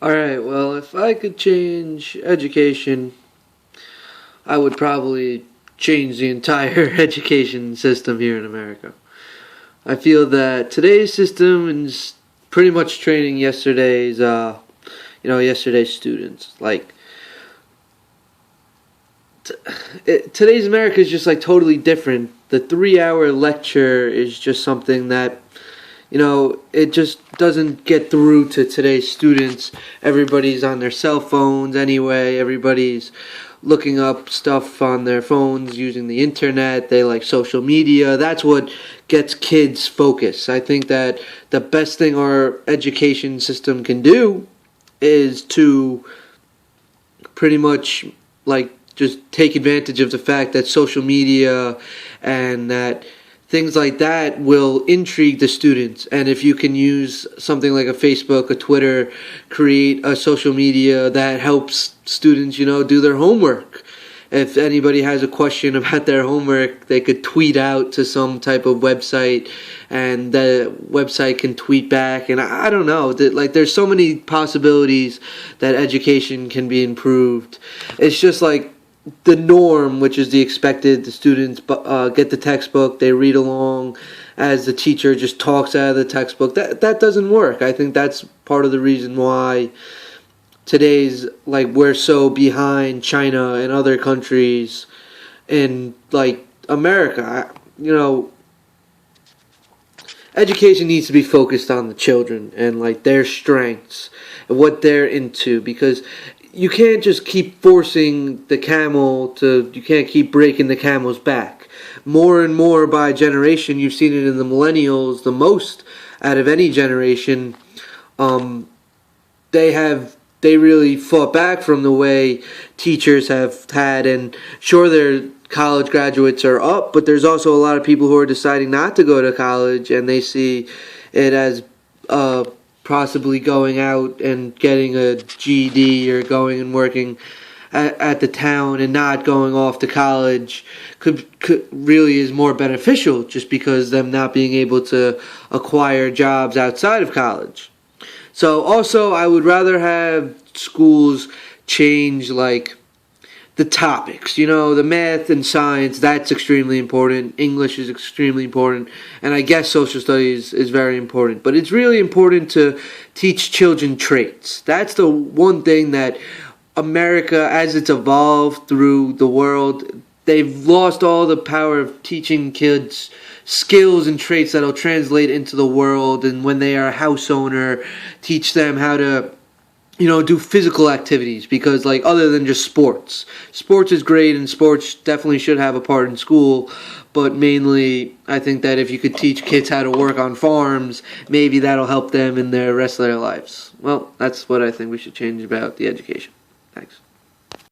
Alright, well, if I could change education, I would probably change the entire education system here in America. I feel that today's system is pretty much training yesterday's students. Like, today's America is just like totally different. The 3-hour lecture is just something that it just doesn't get through to today's students. Everybody's on their cell phones anyway. Everybody's looking up stuff on their phones, using the internet. They like social media. That's what gets kids focused. I think that the best thing our education system can do is to pretty much like just take advantage of the fact that social media and that things like that will intrigue the students. And if you can use something like a Facebook, a Twitter, create a social media that helps students, do their homework. If anybody has a question about their homework, they could tweet out to some type of website, and the website can tweet back. And I don't know, there's so many possibilities that education can be improved. It's just like the norm, which is the expected. The students get the textbook, they read along as the teacher just talks out of the textbook. That doesn't work. I think that's part of the reason why today's we're so behind China and other countries in America. Education needs to be focused on the children and their strengths and what they're into, because you can't just keep forcing the camel you can't keep breaking the camel's back. More and more by generation, you've seen it in the millennials the most out of any generation. They really fought back from the way teachers have had, and sure, their college graduates are up, but there's also a lot of people who are deciding not to go to college, and they see it as possibly going out and getting a GED or going and working at the town and not going off to college could really is more beneficial, just because them not being able to acquire jobs outside of college. So also, I would rather have schools change the topics. The math and science, that's extremely important. English is extremely important. And I guess social studies is very important. But it's really important to teach children traits. That's the one thing that America, as it's evolved through the world, they've lost all the power of teaching kids skills and traits that'll translate into the world. And when they are a house owner, teach them how to do physical activities, because other than just sports is great, and sports definitely should have a part in school, but mainly I think that if you could teach kids how to work on farms, maybe that'll help them in the rest of their lives. Well, that's what I think we should change about the education. Thanks.